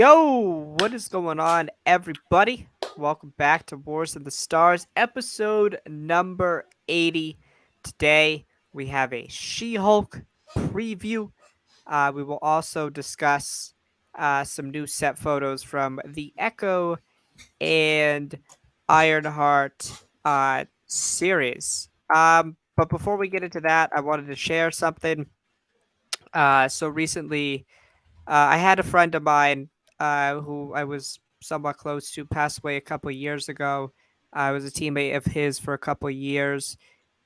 Yo, what is going on, everybody? Welcome back to Wars of the Stars, episode number 80. Today, we have a She-Hulk preview. We will also discuss some new set photos from the Echo and Ironheart series. But before we get into that, I wanted to share something. So recently, I had a friend of mine who I was somewhat close to pass away a couple of years ago. I was a teammate of his for a couple of years,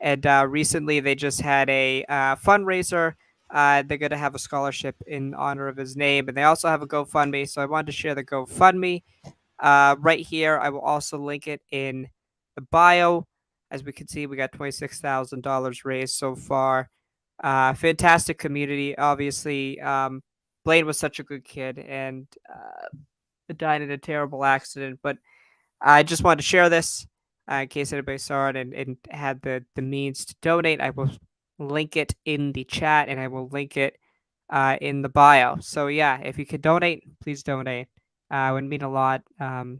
and recently they just had a fundraiser. They're going to have a scholarship in honor of his name, and they also have a GoFundMe. So I wanted to share the GoFundMe right here. I will also link it in the bio. As we can see, we got $26,000 raised so far. Fantastic community, obviously. Blaine was such a good kid and died in a terrible accident. But I just wanted to share this in case anybody saw it and had the means to donate. I will link it in the chat and I will link it in the bio. So, yeah, if you could donate, please donate. It would mean a lot to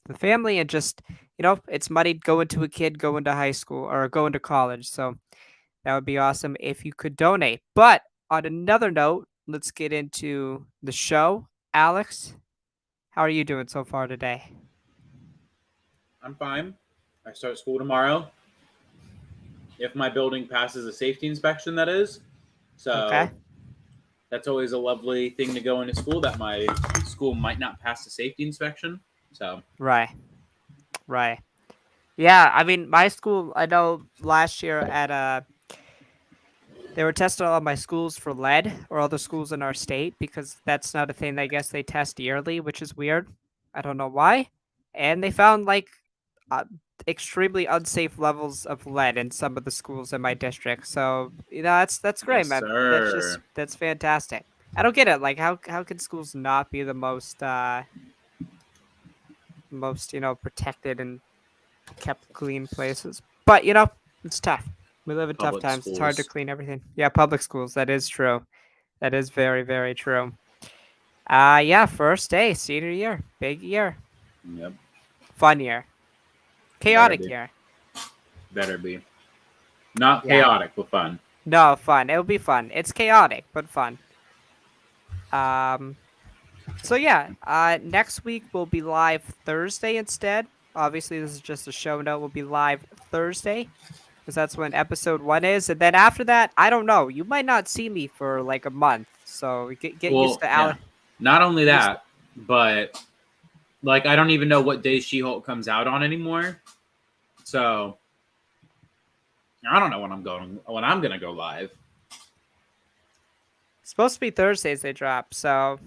the family and just, it's money going to a kid going to high school or going to college. So, that would be awesome if you could donate. But on another note, let's get into the show. Alex, how are you doing so far today? I'm fine. I start school tomorrow. If my building passes a safety inspection, that is. So Okay. that's always a lovely thing to go into school, that my school might not pass the safety inspection. So Right. Right. Yeah, I mean, my school, I know last year at they were testing all my schools for lead or other schools in our state because that's not a thing I guess they test yearly, which is weird. I don't know why. And they found like uh, extremely unsafe levels of lead in some of the schools in my district. So, that's great, yes, man. sir. That's fantastic. I don't get it. Like how can schools not be the most, protected and kept clean places? But, it's tough. We live in tough Public times. It's hard to schools. clean everything. Yeah, public schools. That is true. That is very, very true. Yeah, first day, senior year, big year, Yep. fun year, Better chaotic be. year. Better be. Not Yeah, chaotic, but fun. no, fun. It'll be fun. It's chaotic, but fun. Um, so yeah, next week we'll be live Thursday instead. Obviously, this is just a show note. We'll be live Thursday because that's when episode 1 is, and then after that, I don't know. You might not see me for like a month, so get used Well, to yeah. Alex. Not only Used to, that, but like I don't even know what day She-Hulk comes out on anymore. So I don't know when I'm gonna go live. it's supposed to be Thursdays they drop, so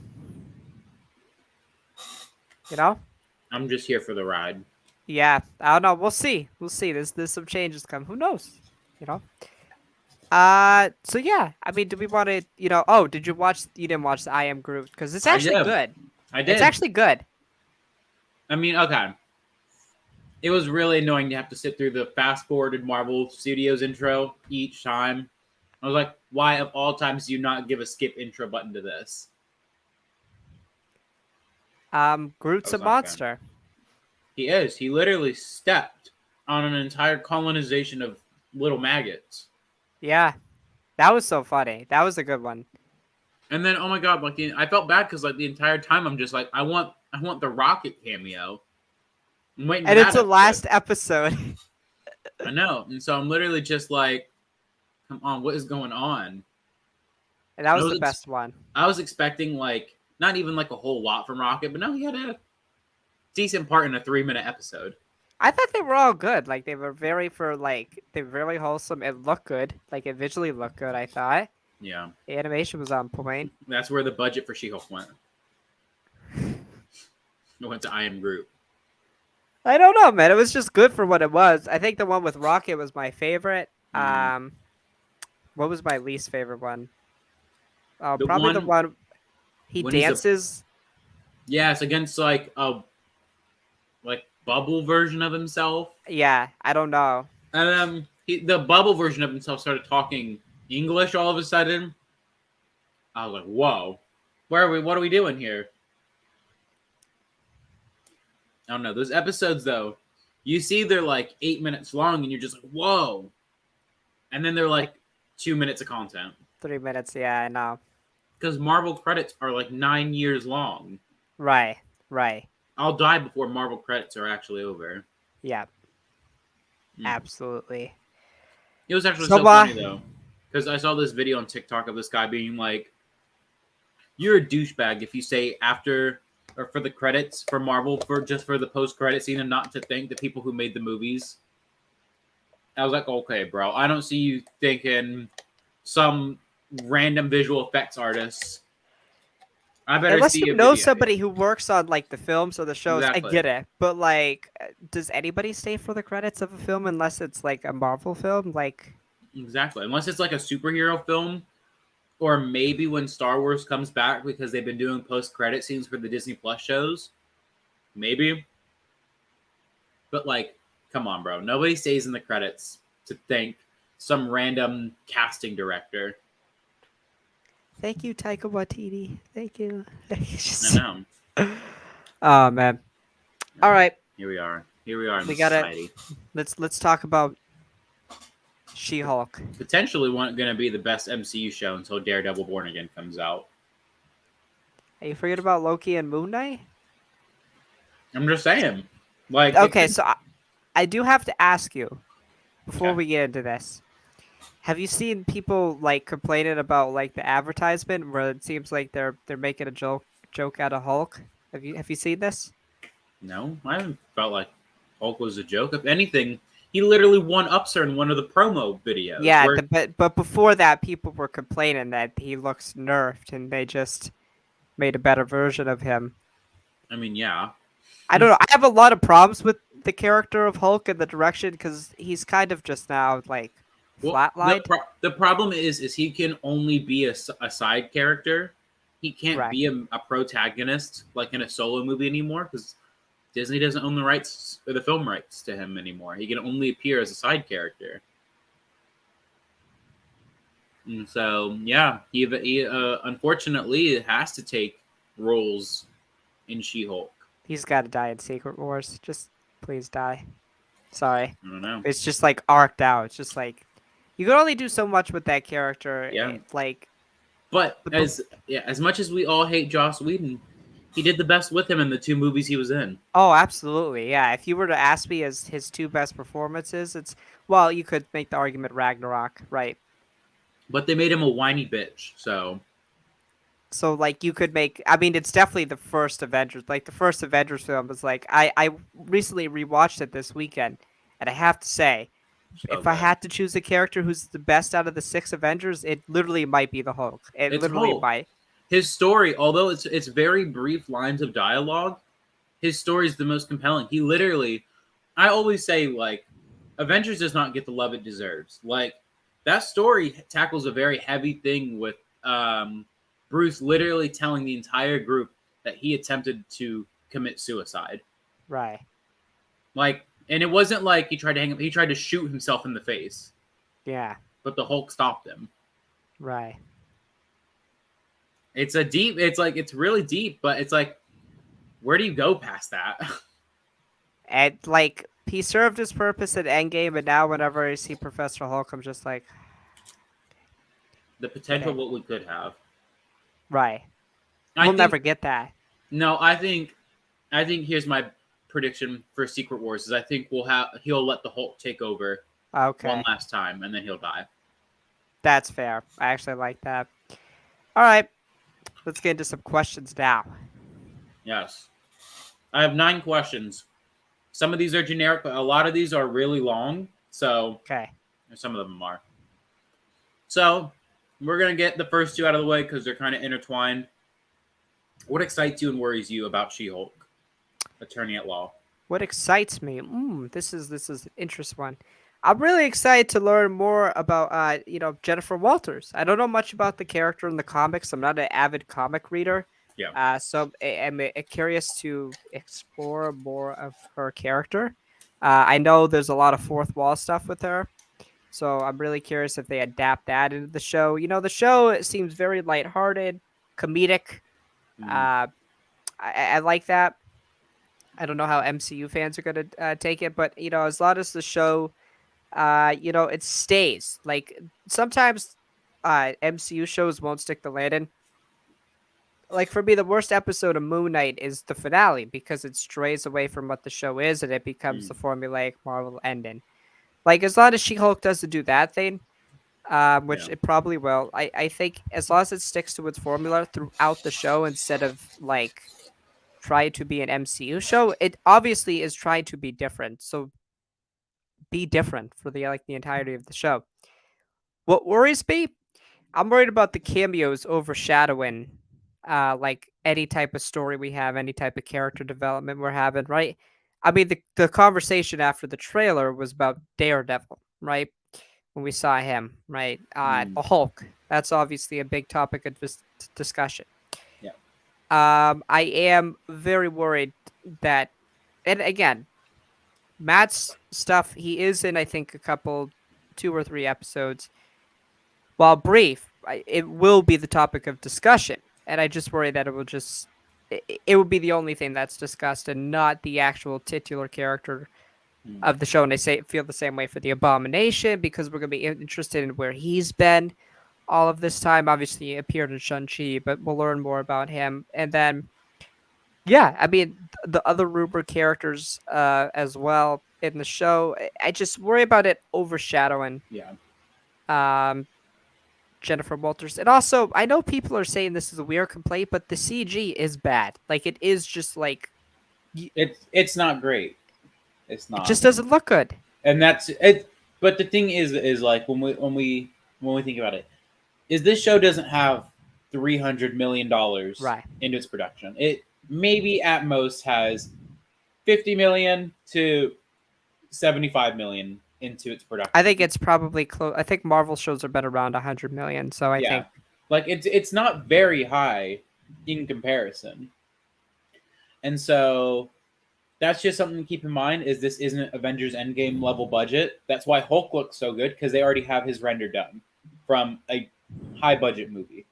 you know. I'm just here for the ride. Yeah, I don't know. We'll see. We'll see. There's some changes come. Who knows? You know. So yeah. I mean, do we want to? Oh, did you watch? You didn't watch the I Am Groot because it's I actually did. good. I It's did. actually good. I mean, okay. It was really annoying to have to sit through the fast forwarded Marvel Studios intro each time. I was like, why of all times do you not give a skip intro button to this? Groot's That a was not fair. monster. He is. He literally stepped on an entire colonization of little maggots. Yeah, that was so funny. That was a good one. And then, oh my god, like I felt bad because like the entire time I'm just like, I want the Rocket cameo. I'm waiting for And it's that the episode. last episode. I know, and so I'm literally just like, come on, what is going on? And that was the best one. I was expecting like not even like a whole lot from Rocket, but no, he had a decent part in a 3-minute episode. I thought they were all good. Like they were they're very wholesome. It looked good. Like it visually looked good. I thought Yeah, the animation was on point. that's where the budget for She-Hulk went. It went to I Am Groot. I don't know, man. It was just good for what it was. I think the one with Rocket was my favorite. What was my least favorite one? The Probably the one one he when he's dances. yeah, it's against like a bubble version of himself, Yeah, I don't know. and the bubble version of himself started talking English all of a sudden. I was like, whoa, where are we? What are we doing here? I don't know. Those episodes though, you see they're like 8 minutes long, and you're just like, whoa. And then they're Like like 2 minutes of content 3 minutes. Yeah, I know. because Marvel credits are like 9 years long. Right. Right. I'll die before Marvel credits are actually over. Yeah. Mm. Absolutely. It was actually So, so funny though, because I saw this video on TikTok of this guy being like, "You're a douchebag if you say after or for the credits for Marvel for just for the post credit scene and not to thank the people who made the movies." I was like, "Okay, bro, I don't see you thinking some random visual effects artists. I better unless see you a know video." somebody who works on like the films or the shows, I Exactly. get it. But like, does anybody stay for the credits of a film unless it's like a Marvel film? Like, Exactly. Unless it's like a superhero film, or maybe when Star Wars comes back because they've been doing post credit scenes for the Disney Plus shows. Maybe. But like, come on, bro. Nobody stays in the credits to thank some random casting director. thank you, Taika Waititi. Thank you. I Just- know. oh man. All Yeah. right, Here we are. Here we are in we the gotta society. let's talk about She-Hulk. Potentially one going to be the best MCU show until Daredevil Born Again comes out. Are you forget about Loki and Moon Knight? I'm just saying. Like, it Okay, could. so I do have to ask you before Okay. we get into this. Have you seen people like complaining about like the advertisement where it seems like they're making a joke out of Hulk? Have you seen this? No, I haven't felt like Hulk was a joke. If anything, he literally one ups her in one of the promo videos Yeah, where, but before that, people were complaining that he looks nerfed, and they just made a better version of him. I mean, yeah. I don't know. I have a lot of problems with the character of Hulk and the direction because he's kind of just now like Well, flatlined. the problem is he can only be a side character. He can't Correct. be a protagonist like in a solo movie anymore because Disney doesn't own the rights or the film rights to him anymore. He can only appear as a side character. And so, yeah, he unfortunately has to take roles in She-Hulk. He's got to die in Secret Wars. Just please die. Sorry. I don't know. It's just like arced out. It's just like you can only do so much with that character. Yeah, Like but the as much as we all hate Joss Whedon, he did the best with him in the two movies he was in. oh, absolutely, yeah. If you were to ask me as his two best performances, it's well, you could make the argument Ragnarok, right? But they made him a whiny bitch, so So like you could make. I mean, it's definitely the first Avengers. Like the first Avengers film was like I recently rewatched it this weekend, and I have to say, so if I good. had to choose a character who's the best out of the six Avengers, it literally might be the Hulk. It It's literally Hulk. might. His story, although it's very brief lines of dialogue, his story is the most compelling. He literally, I always say like, Avengers does not get the love it deserves. Like that story tackles a very heavy thing with Bruce literally telling the entire group that he attempted to commit suicide. Right. Like, and it wasn't like he tried to hang up. He tried to shoot himself in the face, Yeah. but the Hulk stopped him. Right. It's a deep. It's like it's really deep, but it's like, where do you go past that? And like he served his purpose at Endgame, and now whenever I see Professor Hulk, I'm just like, The get potential it. what we could have. Right. I We'll think never get that. no. I think here's my prediction for Secret Wars is I think he'll let the Hulk take over one Okay. last time and then he'll die. That's fair. I actually like that. All right. Let's get into some questions now. Yes. I have 9 questions. Some of these are generic, but a lot of these are really long. So Okay. some of them are. So we're gonna get the first two out of the way because they're kind of intertwined. What excites you and worries you about She-Hulk, Attorney at Law? What excites me? This is an interesting one. I'm really excited to learn more about Jennifer Walters. I don't know much about the character in the comics. I'm not an avid comic reader. Yeah. So I'm curious to explore more of her character. I know there's a lot of fourth wall stuff with her, so I'm really curious if they adapt that into the show. You know, the show seems very lighthearted, comedic. Mm. Uh, I like that. I don't know how MCU fans are gonna take it, but as long as the show, it stays. Like sometimes, MCU shows won't stick the landing. Like for me, the worst episode of Moon Knight is the finale because it strays away from what the show is and it becomes Mm, the formulaic Marvel ending. Like as long as She Hulk doesn't do that thing, which yeah. it probably will. I think as long as it sticks to its formula throughout the show instead of like try to be an MCU show, it obviously is trying to be different. So be different for the entirety of the show. What worries me, I'm worried about the cameos overshadowing like any type of story we have, any type of character development we're having, right? I mean the conversation after the trailer was about Daredevil, right? When we saw him, right? Mm, The Hulk. That's obviously a big topic of discussion. yeah. I am very worried that, and again, Matt's stuff, he is in, I think, a couple, 2 or 3 episodes. While brief, it will be the topic of discussion. And I just worry that it will be the only thing that's discussed and not the actual titular character Mm, of the show. And feel the same way for the Abomination because we're going to be interested in where he's been all of this time. Obviously, he appeared in Shang-Chi, but we'll learn more about him. And then, yeah, I mean, the other rumored characters as well in the show. I just worry about it overshadowing yeah. um, Jennifer Walters. And also, I know people are saying this is a weird complaint, but the CG is bad. Like, it is just like, It's not great. It's it not. just doesn't look good. And that's it. But the thing is like when we think about it, is this show doesn't have $300 million Right. into its production. It maybe at most has 50 million to 75 million into its I think production. it's probably close. I think Marvel shows have been around 100 million. So I Yeah, think, like it's not very high in comparison, and so that's just something to keep in mind. Is this isn't Avengers Endgame level budget? That's why Hulk looks so good because they already have his render done from a high budget movie.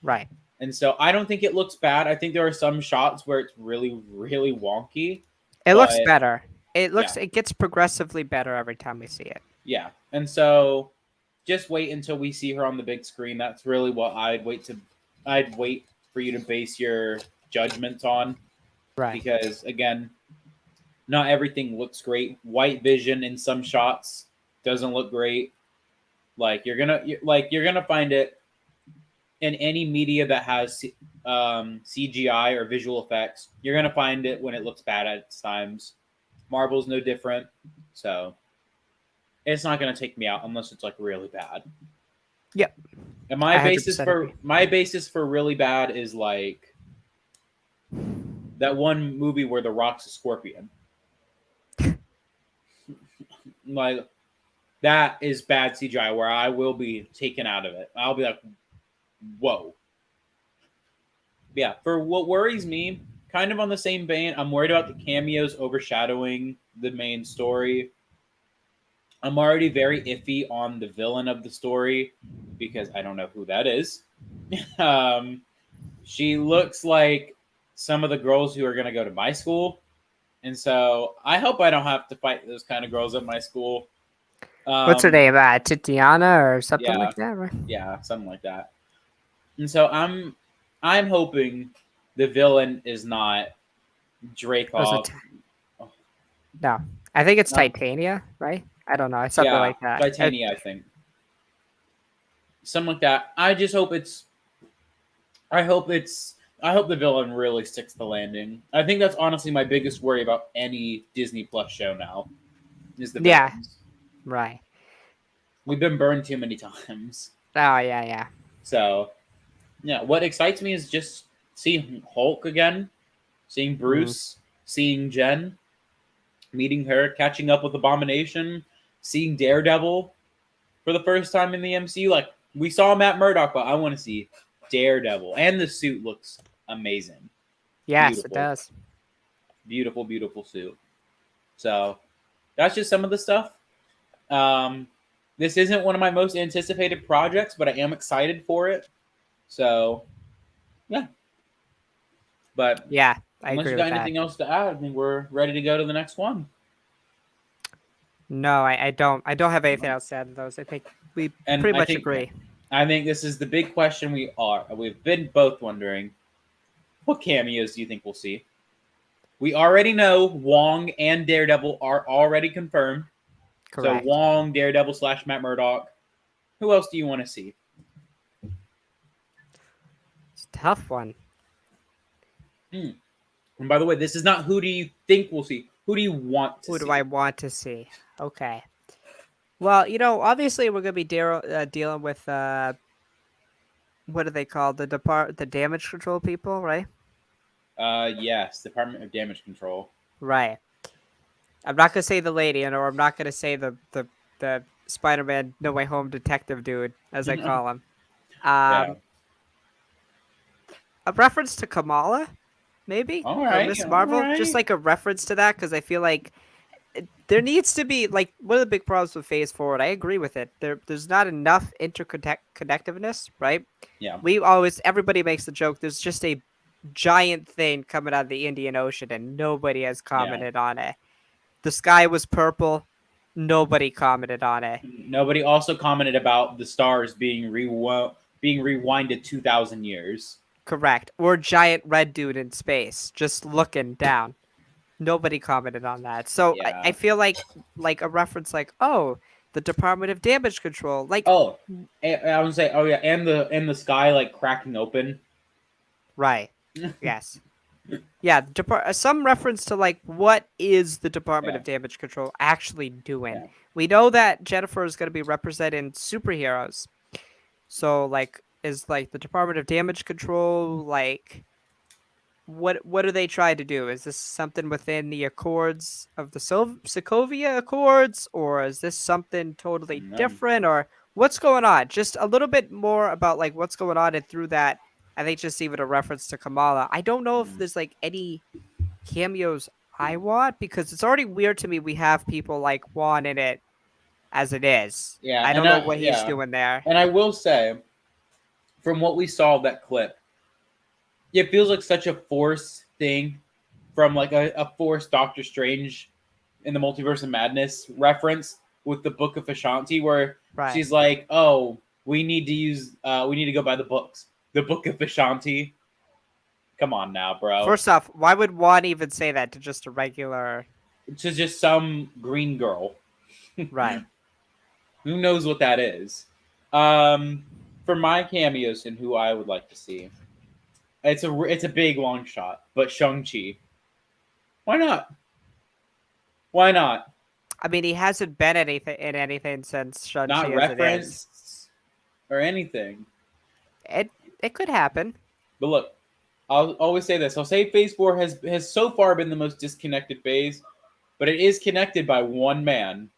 right. And so I don't think it looks bad. I think there are some shots where it's really, really wonky, It looks but better. yeah, It gets progressively better every time we see it. yeah. And so just wait until we see her on the big screen. That's really what I'd wait for you to base your judgments on Right. because again, not everything looks great. White vision in some shots doesn't look great. You're gonna find it in any media that has CGI or visual effects. You're gonna find it when it looks bad at times. Marvel's no different, so it's not gonna take me out unless it's like really bad. Yep. And I 100% agree. my basis for really bad is like that one movie where the Rock's a scorpion. Like that is bad CGI where I will be taken out of it. I'll be like, whoa. Yeah, for what worries me, kind of on the same vein, I'm worried about the cameos overshadowing the main story. I'm already very iffy on the villain of the story because I don't know who that is. um, she looks like some of the girls who are going to go to my school. And so I hope I don't have to fight those kind of girls at my school. What's her Um, name? Titiana or something yeah, like that, right? yeah, something like that. And so I'm hoping the villain is not Was Dreykov. it? No, I think it's Not Titania, right? I don't know. It's something yeah, like that. Titania, I think. Something like that. I hope the villain really sticks the landing. I think that's honestly my biggest worry about any Disney Plus show now is the Yeah, villains. right. We've been burned too many times. Oh yeah, yeah. So yeah, what excites me is just seeing Hulk again, seeing Mm. Bruce, seeing Jen, meeting her, catching up with Abomination, seeing Daredevil for the first time in the MCU. Like we saw Matt Murdock, but I want to see Daredevil, and the suit looks amazing, Yes, it beautiful, does. beautiful, beautiful suit. So that's just some of the stuff. Um, this isn't one of my most anticipated projects, but I am excited for it. So yeah, but Yeah. I Unless agree you with got that. anything else to add, I think we're ready to go to the next one. No, I don't. I don't have anything else to add to those. I think we And pretty much agree. I think this is the big question we've been both wondering. What cameos do you think we'll see? We already know Wong and Daredevil are already confirmed. So Correct. Wong, Daredevil / Matt Murdock. Who else do you want to see? It's a tough one. Hmm. And by the way, this is not who do you think we'll see. Who do you want to Who do I see? want to see? Okay. Well, obviously we're gonna be dealing with what are they called? The damage control people, right? Yes, Department of Damage Control. Right. I'm not gonna say the lady, or I'm not gonna say the Spider-Man No Way Home detective dude, as I call him. Yeah. Um, a reference to Kamala, maybe, All or right. Miss All Marvel, just right. like a reference to that, because I feel like there needs to be like one of the big problems with Phase Forward. I agree with it. There's not enough interconnectiveness, right? Yeah. Everybody makes the joke. There's just a giant thing coming out of the Indian Ocean, and nobody has Yeah. commented on it. The sky was purple. Nobody commented on it. Nobody also commented about the stars being rewinded 2,000 years. Correct. Or giant red dude in space just looking down. Nobody commented on that. So I Yeah. feel like a reference like, oh, the Department of Damage Control. Like Oh, I would say, oh yeah, and the sky like cracking open. right. Yes. Yeah, some reference to like what is the Department Yeah. of Damage Control actually doing? Yeah. We know that Jennifer is going to be representing superheroes. So like is like the Department of Damage Control like what are they trying to do? Is this something within the Accords of the Sokovia Accords, or is this something totally No. different, or what's going on? Just a little bit more about like what's going on, and through that, I think just even a reference to Kamala. I don't know if Mm. there's like any cameos I want because it's already weird to me. We have people like Juan in it as it is. Yeah, I and don't know what he's yeah, doing there. and I will say, from what we saw of that clip, it feels like such a forced thing from like a forced Doctor Strange in the Multiverse of Madness reference with the Book of Ashanti, where Right. she's like, "Oh, we need to go by the books, the Book of Ashanti." Come on now, bro. First off, why would Juan even say that to just a regular? To just some green girl. Right. Who knows what that is? Um, for my cameos and who I would like to see, it's a big long shot, but Shang Chi. Why not? Why not? I mean, he hasn't been anything since Shang-Chi Not as it is. referenced or anything. It it could happen. But look, I'll always say this. I'll say Phase 4 has so far been the most disconnected phase, but it is connected by one man,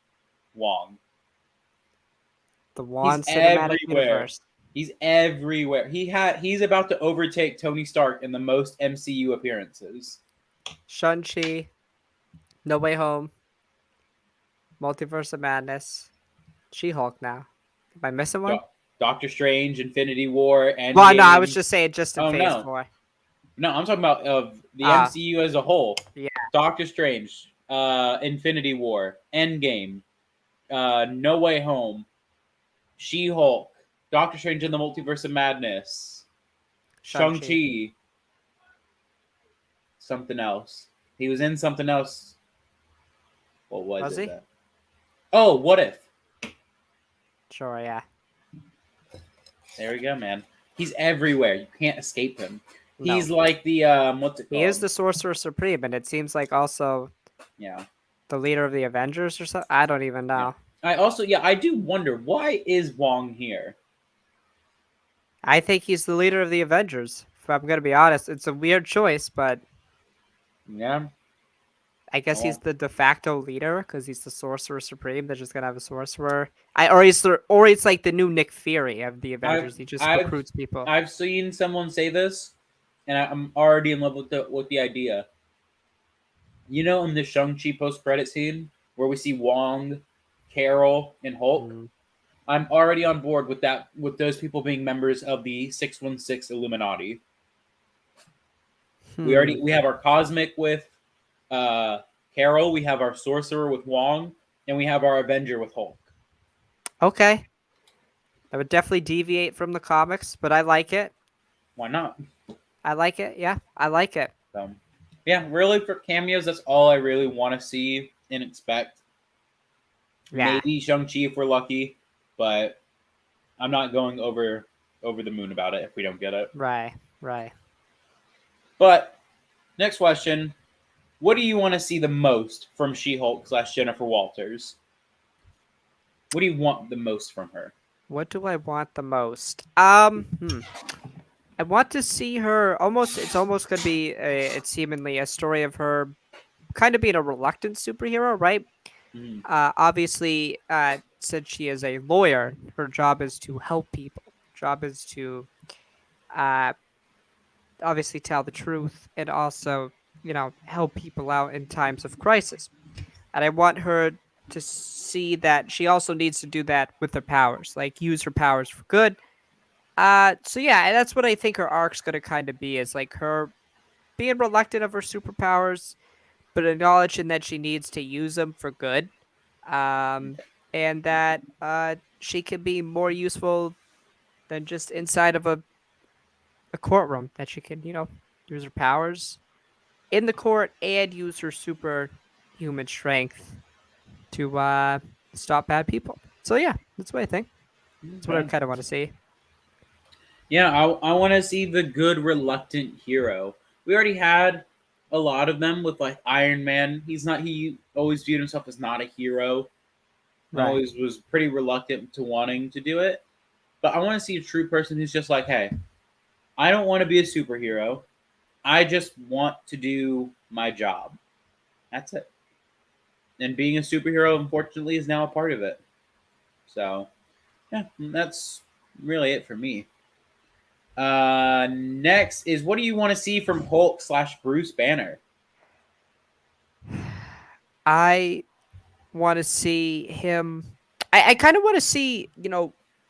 Wong. The He's Juan cinematic everywhere. universe. He's everywhere. He's about to overtake Tony Stark in the most MCU appearances. Shang-Chi, No Way Home, Multiverse of Madness, She-Hulk now. Am I missing one? Doctor Strange, Infinity War, Well, no, I was Endgame. just saying just in Oh Phase no, 4. no, I'm talking about of the Ah, MCU as a whole. yeah, Doctor Strange, Infinity War, Endgame, No Way Home, She Hulk, Doctor Strange in the Multiverse of Madness, Shang Shang-Chi. Chi, something else. He was in something else. What was Was it? he? Oh, What If? Sure, yeah. There we go, man. He's everywhere. You can't escape him. No. He's like the what's it He is called? the Sorcerer Supreme, and it seems like also Yeah, the leader of the Avengers or something. I don't even yeah. know. I do wonder why is Wong here? I think he's the leader of the Avengers. If I'm gonna be honest, it's a weird choice, but Yeah, I guess he's well, the de facto leader because he's the Sorcerer Supreme. They're just gonna have a sorcerer. Or it's like the new Nick Fury of the I've Avengers. He just I've recruits people. I've seen someone say this, and I'm already in love with the idea. You know, in the Shang-Chi post-credit scene where we see Wong, Carol, and Hulk, Mm. I'm already on board with that. With those people being members of the 616 Illuminati. Hmm. We have our cosmic with uh Carol, we have our sorcerer with Wong, and we have our Avenger with Hulk. Okay. I would definitely deviate from the comics, but I like it. Why not? I like it. Yeah, I like it. So, yeah, really for cameos, that's all I really want to see and expect. Yeah. Maybe Shang Chi if we're lucky, but I'm not going over the moon about it if we don't get it. Right. Right. But next question: what do you want to see the most from She-Hulk slash Jennifer Walters? What do you want the most from her? What do I want the most? I want to see her almost. It's almost gonna be. It's seemingly a story of her kind of being a reluctant superhero, right? Mm, Obviously, since she is a lawyer, her job is to help people. Job is to uh, obviously tell the truth and also, help people out in times of crisis. And I want her to see that she also needs to do that with her powers, like use her powers for good. So yeah, and that's what I think her arc's gonna kind of be, is like her being reluctant of her superpowers, but acknowledging that she needs to use them for good. Um, and that she can be more useful than just inside of a courtroom. That she can, use her powers in the court and use her superhuman strength to stop bad people. So yeah, that's what I think. That's what I okay. kind of want to see. Yeah, I want to see the good reluctant hero. We already had a lot of them with like Iron Man. He always viewed himself as not a hero. Right. Always was pretty reluctant to wanting to do it. But I want to see a true person who's just like, hey, I don't want to be a superhero. I just want to do my job. That's it. And being a superhero, unfortunately, is now a part of it. So, yeah, that's really it for me. Next is what do you want to see from Hulk slash Bruce Banner? I want to see him. I kind of want to see,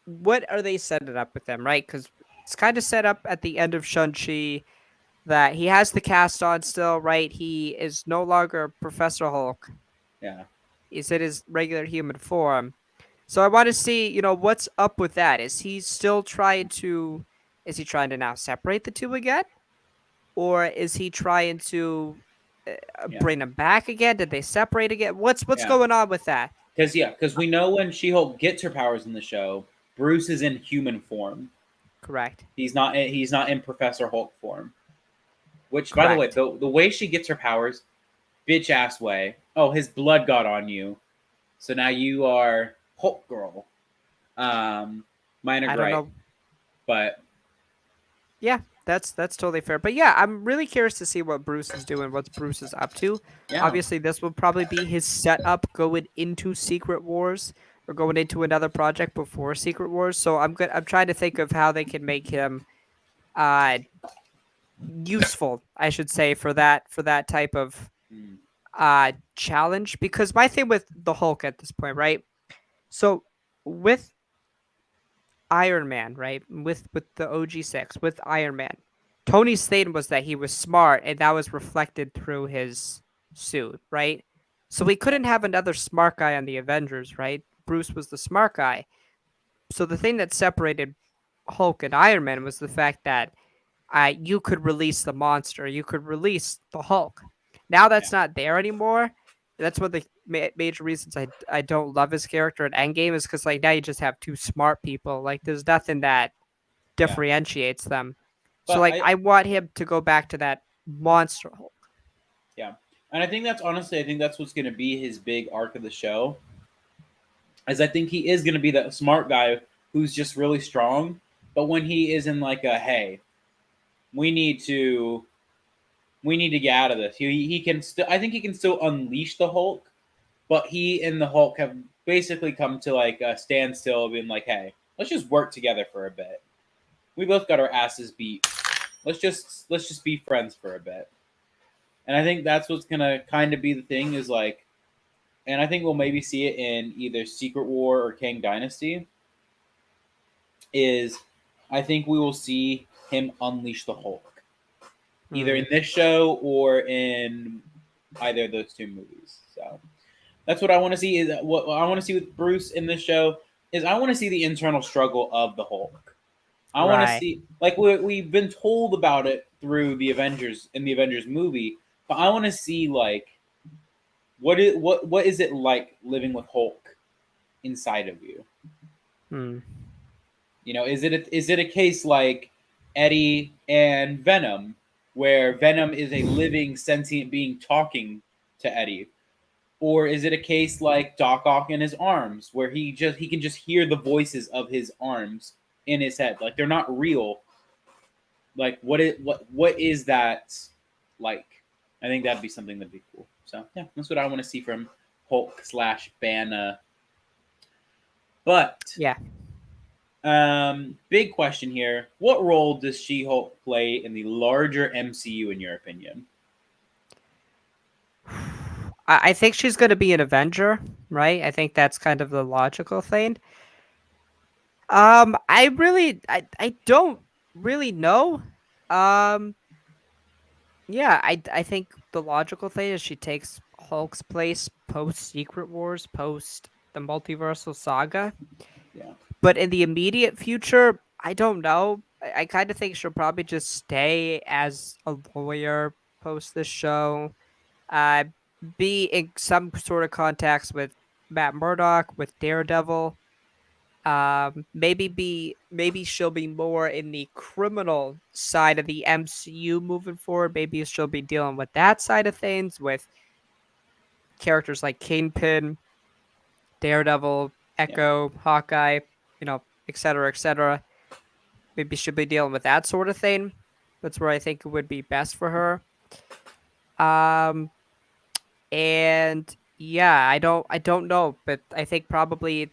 what are they setting up with them, right? Because it's kind of set up at the end of Shang-Chi that he has the cast on still, right? He is no longer Professor Hulk. Yeah, He's in his regular human form. So I want to see, what's up with that. Is he trying to now separate the two again? Or is he trying to yeah, bring them back again? Did they separate again? What's yeah. going on with that? Because we know when She Hulk gets her powers in the show, Bruce is in human form. Correct. He's not in Professor Hulk form. Which, by the way, Correct. the way she gets her powers, bitch ass way. Oh, his blood got on you, so now you are Hulk girl. Minor I don't gripe, know. but Yeah, that's totally fair. But yeah, I'm really curious to see what Bruce is doing, what Bruce is up to. yeah, Obviously, this will probably be his setup going into Secret Wars or going into another project before Secret Wars. So I'm good. I'm trying to think of how they can make him uh useful, I should say, for that type of mm, challenge. Because my thing with the Hulk at this point, right? So with Iron Man, right? With the OG6, with Iron Man, Tony's thing was that he was smart, and that was reflected through his suit, right? So we couldn't have another smart guy on the Avengers, right? Bruce was the smart guy. So the thing that separated Hulk and Iron Man was the fact that you could release the monster, you could release the Hulk. Now yeah, that's not there anymore. That's one of the major reasons I don't love his character in Endgame, is because like now you just have two smart people. Like there's nothing that yeah. differentiates them. So But like I want him to go back to that monster Hulk. yeah, and I think that's honestly, I think that's what's going to be his big arc of the show. Is I think he is going to be that smart guy who's just really strong, but when he is in like a hey, we need to we need to get out of this. He can still, I think he can still unleash the Hulk, but he and the Hulk have basically come to like a standstill, being like, hey, let's just work together for a bit. We both got our asses beat. Let's just be friends for a bit. And I think that's what's gonna kind of be the thing is like, and I think we'll maybe see it in either Secret War or Kang Dynasty. Is I think we will see him unleash the Hulk. either Hmm. in this show or in either of those two movies. So that's what I want to see. Is what I want to see with Bruce in this show is I want to see the internal struggle of the Hulk. I want to Right. see like we've been told about it through the Avengers in the Avengers movie, but I want to see like what is it like living with Hulk inside of you? Hmm. You know, is it a case like Eddie and Venom, where Venom is a living sentient being talking to Eddie, or is it a case like Doc Ock in his arms, where he can just hear the voices of his arms in his head, like they're not real. Like what is that like? I think that'd be something that'd be cool. So yeah, that's what I want to see from Hulk slash Banner. But Yeah. big question here: what role does She-Hulk play in the larger MCU, in your opinion? I think she's going to be an Avenger, right? I think that's kind of the logical thing. I don't really know. Um, yeah, I think the logical thing is she takes Hulk's place post Secret Wars, post the multiversal saga. Yeah, But in the immediate future, I don't know. I kind of think she'll probably just stay as a lawyer post this show. Uh, be in some sort of contacts with Matt Murdock, with Daredevil. Maybe she'll be more in the criminal side of the MCU moving forward. Maybe she'll be dealing with that side of things with characters like Kingpin, Daredevil, yeah, Echo, Hawkeye, et cetera, et cetera. Maybe she'll be dealing with that sort of thing. That's where I think it would be best for her. Um, and yeah, I don't know, but I think probably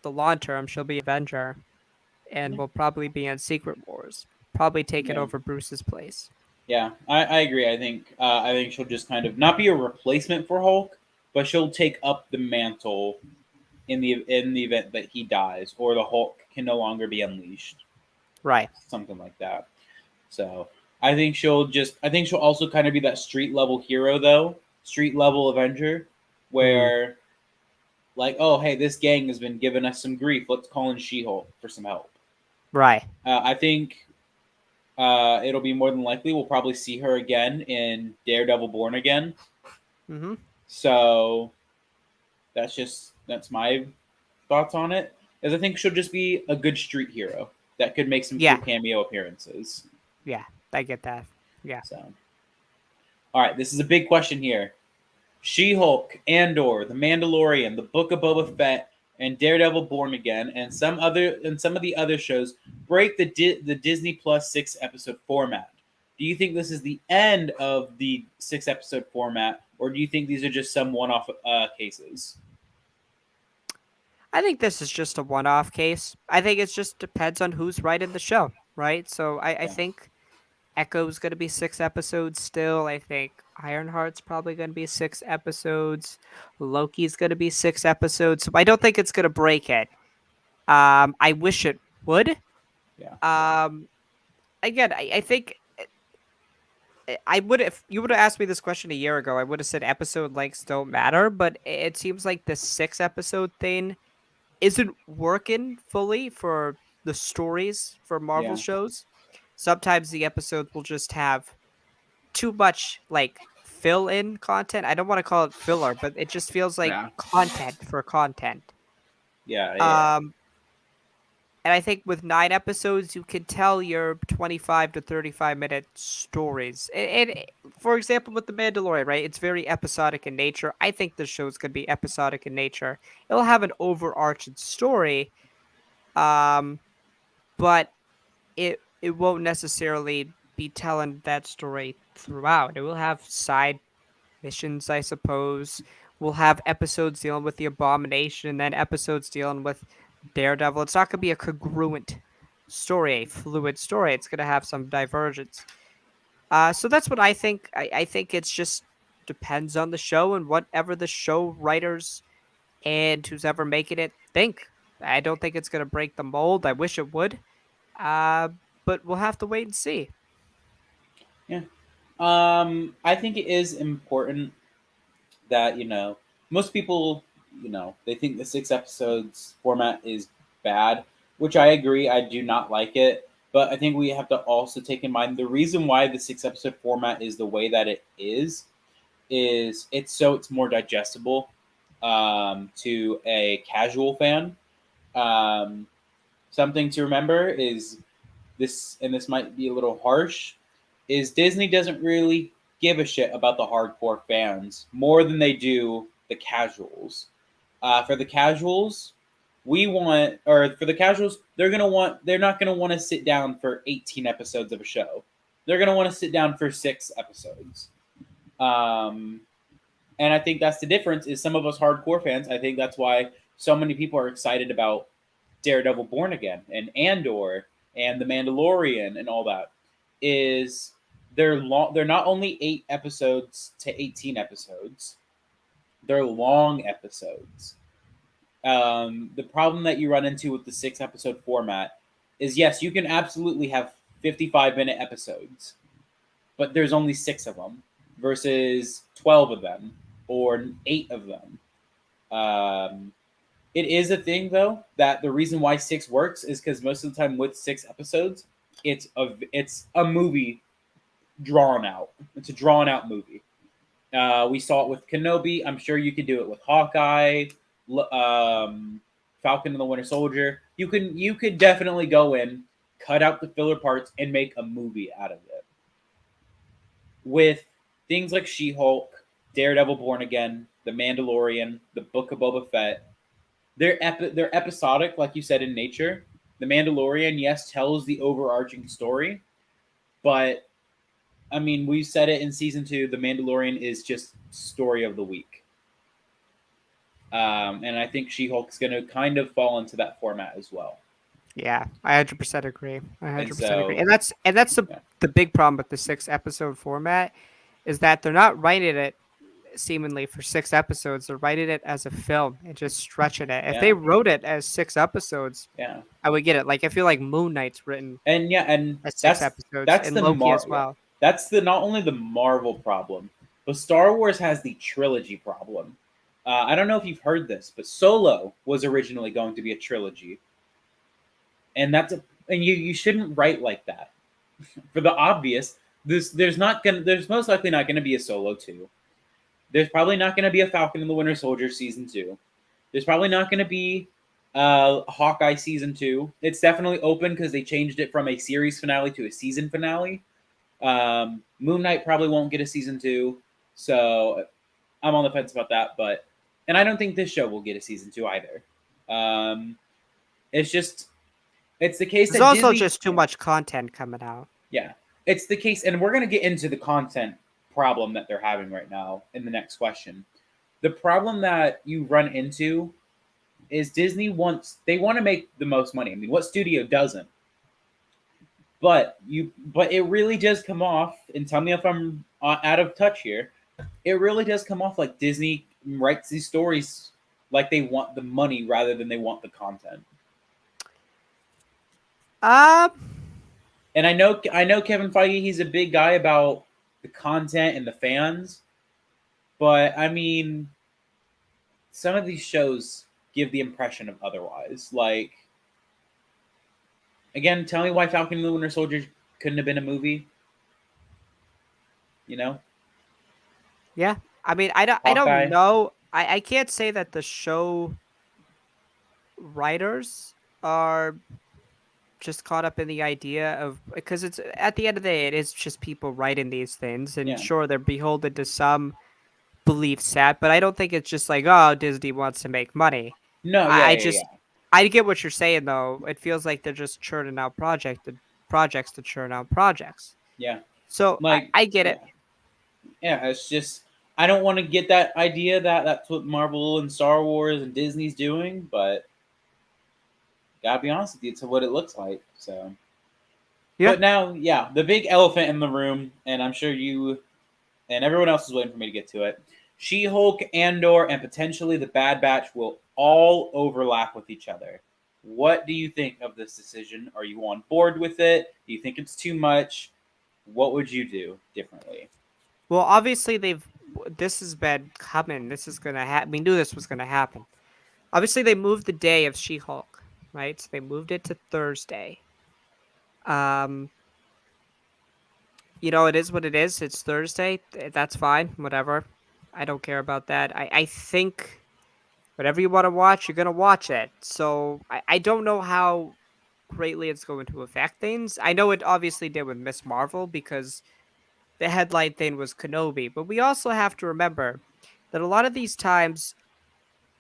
the long term she'll be Avenger and yeah, will probably be in Secret Wars, probably taking yeah. over Bruce's place. Yeah, I agree. I think she'll just kind of not be a replacement for Hulk, but she'll take up the mantle in the event that he dies or the Hulk can no longer be unleashed, Right. something like that. So I think she'll also kind of be that street level hero though, street level Avenger, Hmm. where like oh hey this gang has been giving us some grief. Let's call in She Hulk for some help. Right. I think it'll be more than likely we'll probably see her again in Daredevil Born Again. Mm-hmm. So that's my thoughts on it. Is I think she'll just be a good street hero that could make some cool Yeah. cameo appearances. Yeah. I get that. Yeah. So, all right, this is a big question here. She-Hulk, Andor, The Mandalorian, The Book of Boba Fett, and Daredevil Born Again, and some of the other shows break the Disney Plus 6 episode format. Do you think this is the end of the 6 episode format, or do you think these are just some one-off cases? I think this is just a one-off case. I think it just depends on who's writing the show, right? So I Yeah, think Echo's gonna be 6 episodes still. I think Ironheart's probably gonna be 6 episodes. Loki's gonna be 6 episodes. So I don't think it's gonna break it. I wish it would. yeah, Um, again, I think I would if you would have asked me this question a year ago, I would have said episode lengths don't matter. But it seems like the 6 episode thing isn't working fully for the stories for Marvel yeah, shows. Sometimes the episodes will just have too much like fill in content. I don't want to call it filler, but it just feels like yeah, content for content. yeah, yeah, Um and I think with 9 episodes you can tell your 25 to 35-minute stories. For example with The Mandalorian, right? It's very episodic in nature. I think the show's going to be episodic in nature. It'll have an overarching story, um but it won't necessarily be telling that story throughout. It will have side missions, I suppose. We'll have episodes dealing with the Abomination, and then episodes dealing with Daredevil. It's not going to be a congruent story, a fluid story. It's going to have some divergence. So that's what I think. I think it's just depends on the show and whatever the show writers and who's ever making it think. I don't think it's going to break the mold. I wish it would. Uh, but we'll have to wait and see. yeah. I think it is important that most people they think the 6 episodes format is bad, which I agree. I do not like it, but I think we have to also take in mind the reason why the 6 episode format is the way that it is it's more digestible to a casual fan. Um, Something to remember is this, and this might be a little harsh, is Disney doesn't really give a shit about the hardcore fans more than they do the casuals. For the casuals, for the casuals, they're not gonna want to sit down for 18 episodes of a show. They're gonna want to sit down for 6 episodes. Um, and I think that's the difference. Is some of us hardcore fans. I think that's why so many people are excited about Daredevil Born Again and Andor and The Mandalorian and all that. Is they're long. They're not only 8 episodes to 18 episodes. They're long episodes. The problem that you run into with the 6 episode format is yes, you can absolutely have 55-minute episodes, but there's only 6 of them versus 12 of them or 8 of them. Um, it is a thing though that the reason why 6 works is because most of the time with 6 episodes, it's a movie drawn out. It's a drawn out movie. We saw it with Kenobi. I'm sure you could do it with Hawkeye, Falcon and the Winter Soldier. You could definitely go in, cut out the filler parts, and make a movie out of it. With things like She-Hulk, Daredevil Born Again, The Mandalorian, The Book of Boba Fett, they're episodic, like you said, in nature. The Mandalorian, yes, tells the overarching story, but I mean, we said it in season 2. The Mandalorian is just story of the week, and I think She-Hulk's going to kind of fall into that format as well. Yeah, I 100% agree. I And 100% agree. so, And that's yeah, the big problem with the 6 episode format is that they're not writing it seemingly for 6 episodes. They're writing it as a film and just stretching it. If they yeah, wrote it as 6 episodes, yeah, I would get it. Like I feel like Moon Knight's written and yeah, and as six that's episodes that's and the Loki as yeah, well. that's the not only the Marvel problem, but Star Wars has the trilogy problem. I don't know if you've heard this, but Solo was originally going to be a trilogy, and you shouldn't write like that for the obvious. There's most likely not gonna be a Solo 2. There's probably not gonna be a Falcon and the Winter Soldier season 2. There's probably not gonna be Hawkeye season 2. It's definitely open because they changed it from a series finale to a season finale. Moon Knight probably won't get a season 2, so I'm on the fence about that. And I don't think this show will get a season 2 either. Um, it's just it's the case There's that also Disney, just too much content coming out. yeah, it's the case, and we're gonna get into the content problem that they're having right now in the next question. The problem that you run into is Disney they want to make the most money. I mean, what studio doesn't? But it really does come off, and tell me if I'm out of touch here. It really does come off like Disney writes these stories like they want the money rather than they want the content. Um, And I know Kevin Feige, he's a big guy about the content and the fans, but I mean, some of these shows give the impression of otherwise. Like, again, tell me why Falcon and the Winter Soldier couldn't have been a movie. You know, yeah. I mean, I don't Hawkeye. know. I can't say that the show writers are just caught up in the idea of because it's at the end of the day, it is just people writing these things, and Yeah. sure, they're beholden to some belief set, but I don't think it's just like, oh, Disney wants to make money. No. Yeah. I Yeah. just Yeah. I get what you're saying though. It feels like they're just churning out projects to churn out projects. Yeah. So Like. I get it. Yeah. Yeah. It's just I don't want to get that idea that that's what Marvel and Star Wars and Disney's doing, but gotta be honest with you, it's what it looks like. So. Yeah. But now, yeah, the big elephant in the room, and I'm sure you and everyone else is waiting for me to get to it. She-Hulk, Andor, and potentially the Bad Batch will all overlap with each other. What do you think of this decision? Are you on board with it? Do you think it's too much? what would you do differently? Well, obviously they've this has been coming. This is gonna happen. We knew this was gonna happen. Obviously, they moved the day of She-Hulk, right? So they moved it to Thursday. Um, it is what it is. It's Thursday. That's fine. Whatever. I don't care about that. I think whatever you want to watch, you're gonna watch it. So I don't know how greatly it's going to affect things. I know it obviously did with Miss Marvel because the headline thing was Kenobi, but we also have to remember that a lot of these times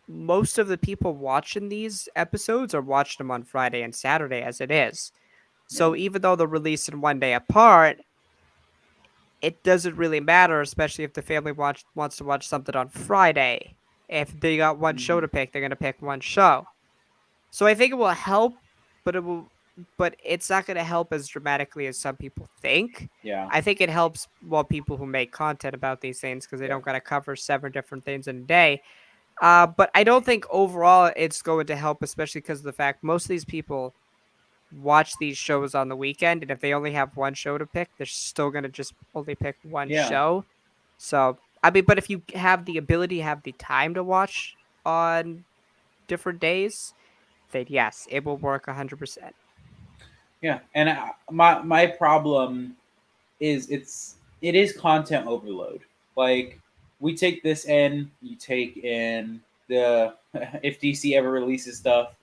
most of the people watching these episodes are watching them on Friday and Saturday as it is. Yeah, So even though they're released in one day apart, it doesn't really matter, especially if the family wants to watch something on Friday. If they got one show hmm, to pick, they're gonna pick one show. So I think it will help, but it's not gonna help as dramatically as some people think. yeah, I think it helps people who make content about these things because they yeah, don't gotta cover seven different things in a day. But I don't think overall it's going to help, especially because of the fact most of these people watch these shows on the weekend, and if they only have one show to pick, they're still gonna just only pick one yeah, show. So I mean, but if you have the ability, have the time to watch on different days, then yes, it will work 100%. yeah. And my problem is it is content overload. Like we take this in, you take in the if DC ever releases stuff,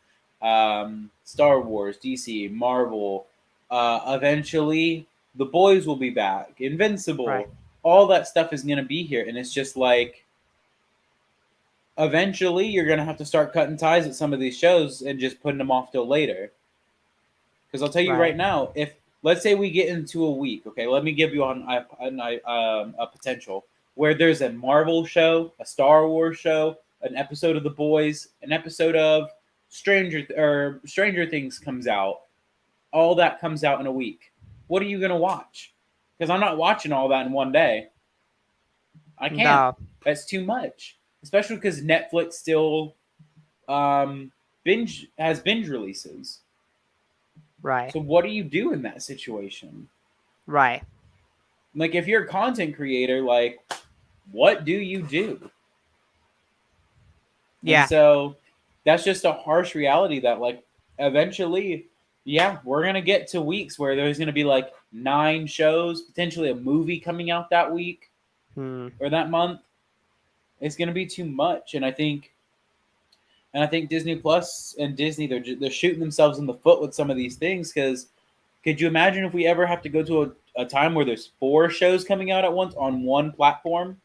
Star Wars, DC, Marvel, eventually the boys will be back, Right, Invincible, all that stuff is gonna be here, and it's just like eventually you're gonna have to start cutting ties with some of these shows and just putting them off till later. Because I'll tell you right. right now, if let's say we get into a week, okay, let me give you a potential where there's a Marvel show, a Star Wars show, an episode of The Boys, an episode of Stranger Things comes out. All that comes out in a week. What are you gonna watch? Because I'm not watching all that in one day. I can't. No, That's too much. Especially because Netflix still um, binge releases. right, So what do you do in that situation? right. Like if you're a content creator, like what do you do? And Yeah. so that's just a harsh reality that like eventually, yeah, we're gonna get to weeks where there's gonna be like 9 shows, potentially a movie coming out that week Hmm. or that month. It's gonna be too much, and I think Disney Plus and Disney they're shooting themselves in the foot with some of these things because could you imagine if we ever have to go to a time where there's 4 shows coming out at once on one platform?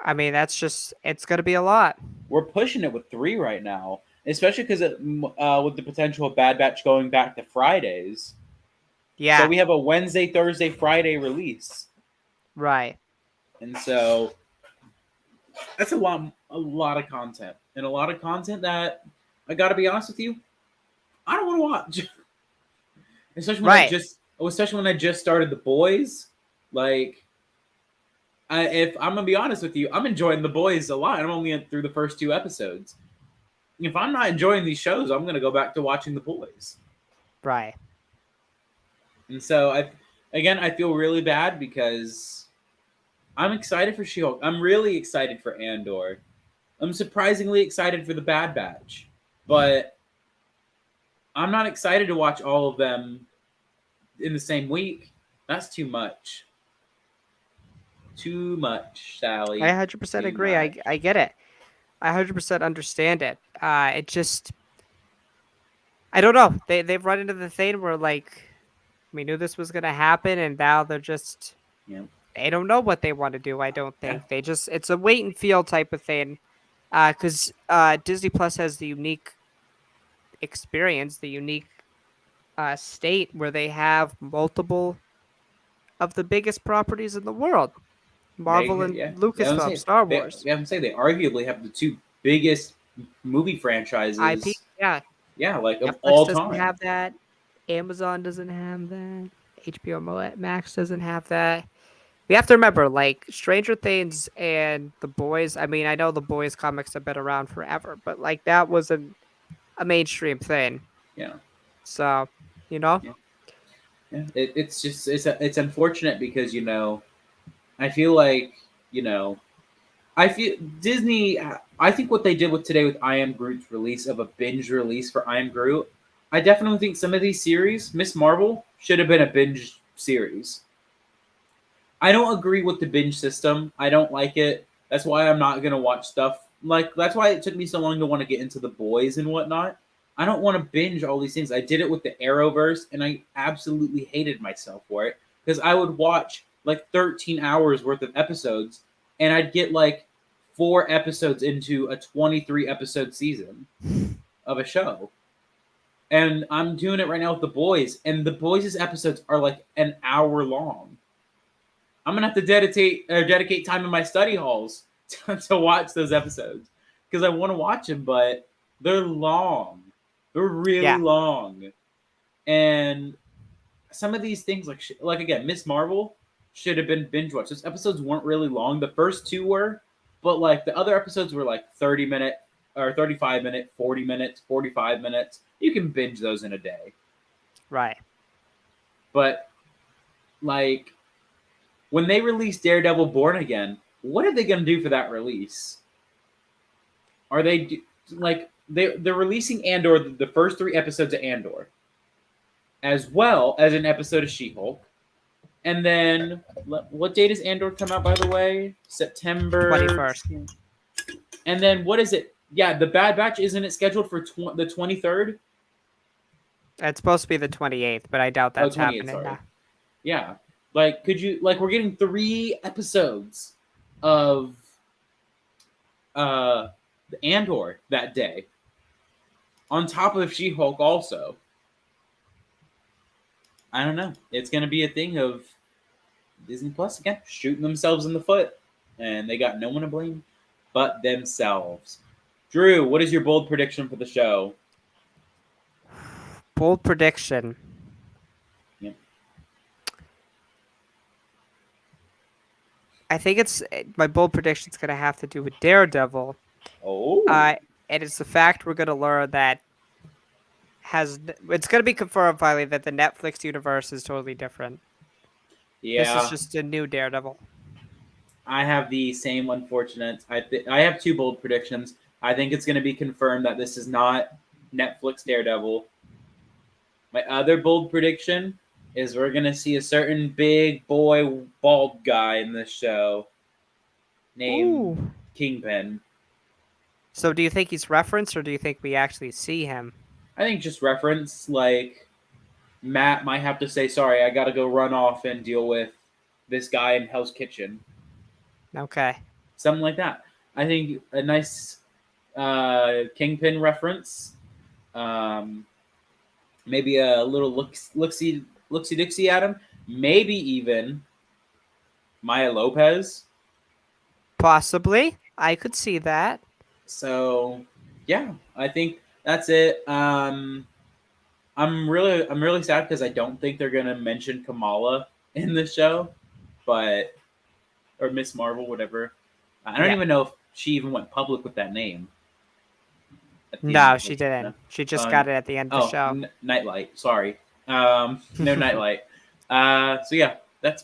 I mean, that's just it's gonna be a lot. We're pushing it with 3 right now, especially because with the potential of Bad Batch going back to Fridays. So Yeah. we have a Wednesday, Thursday, Friday release, Right. and so that's a lot of content, and a lot of content that I got to be honest with you, I don't want to watch, Right. especially when I just started The Boys, like if I'm gonna be honest with you, I'm enjoying The Boys a lot. I'm only through the first 2 episodes. If I'm not enjoying these shows, I'm gonna go back to watching The Boys. Right. And so I feel really bad because I'm excited for She-Hulk. I'm really excited for Andor. I'm surprisingly excited for the Bad Batch, but I'm not excited to watch all of them in the same week. That's too much. Too much, I Sally. 100% Too agree. much. I get it. I 100% understand it. It just I don't know. They've run into the thing where like we knew this was gonna happen, and now they're just Yeah. they don't know what they want to do. I don't Yeah. think they just it's a wait and feel type of thing. Because Disney Plus has the unique experience, the unique state where they have multiple of the biggest properties in the world, Marvel and Yeah. I would Lucasfilm, say Star they. Wars, I would say they arguably have the 2 biggest movie IP. franchises. Yeah, Yeah, like of Netflix all doesn't time. have that. Amazon doesn't have that. HBO Max doesn't have that. We have to remember, like Stranger Things and The Boys. I mean, I know The Boys comics have been around forever, but like that wasn't a mainstream thing. Yeah. So, you know, Yeah. Yeah, it's just it's unfortunate because I feel like you know I feel Disney. I think what they did with today with I Am Groot's release of a binge release for I Am Groot. I definitely think some of these series, Miss Marvel, should have been a binge series. I don't agree with the binge system. I don't like it. That's why I'm not gonna watch stuff like that's why it took me so long to want to get into the boys and whatnot. I don't want to binge all these things. I did it with the Arrowverse and I absolutely hated myself for it because I would watch like 13 hours worth of episodes and I'd get like 4 episodes into a 23 episode season of a show. And I'm doing it right now with the boys, and the boys' episodes are like an hour long. I'm gonna have to dedicate time in my study halls to watch those episodes because I want to watch them, but they're long. They're really Yeah, long, and some of these things, like again, Miss Marvel should have been binge watched. Those episodes weren't really long. The first two were, but like the other episodes were like 30 minute or 35 minute, 40 minutes, 45 minutes. You can binge those in a day, right. but like when they release Daredevil Born Again, what are they going to do for that release? Are they like they're releasing Andor, the first 3 episodes of Andor, as well as an episode of She-Hulk, and then what date does Andor come out? By the way, September. 21st. And then what is it? Yeah, the Bad Batch isn't it scheduled for the 23rd? It's supposed to be the 28th, but I doubt Oh, that's 28th. happening Sorry. now. Yeah, like could you like we're getting 3 episodes of uh Andor that day on top of She-Hulk also. I don't know. It's going to be a thing of Disney Plus again shooting themselves in the foot, and they got no one to blame but themselves. Drew, what is your bold prediction for the show? Bold prediction. Yeah. I think it's my bold prediction is going to have to do with Daredevil. Oh, Uh, and it's the fact we're going to learn that it's going to be confirmed finally that the Netflix universe is totally different. This is yeah. just a new Daredevil. I have the same unfortunate. I have 2 bold predictions. I think it's going to be confirmed that this is not Netflix Daredevil. My other bold prediction is we're going to see a certain big boy bald guy in this show named Ooh. Kingpin. So do you think he's referenced or do you think we actually see him? I think just reference like Matt might have to say sorry. I got to go run off and deal with this guy in Hell's Kitchen, Okay. something like that. I think a nice Kingpin reference, um, maybe a little looksy dixie at him, maybe even Maya Lopez. Possibly. I could see that. So yeah, I think that's it. I'm really sad because I don't think they're gonna mention Kamala in the show, but or Miss Marvel, whatever. I don't Yeah. even know if she even went public with that name at the end No, of the she show. No. didn't. She just Uh, got it at the end of the show. Nightlight. Sorry. No Nightlight. So yeah, that's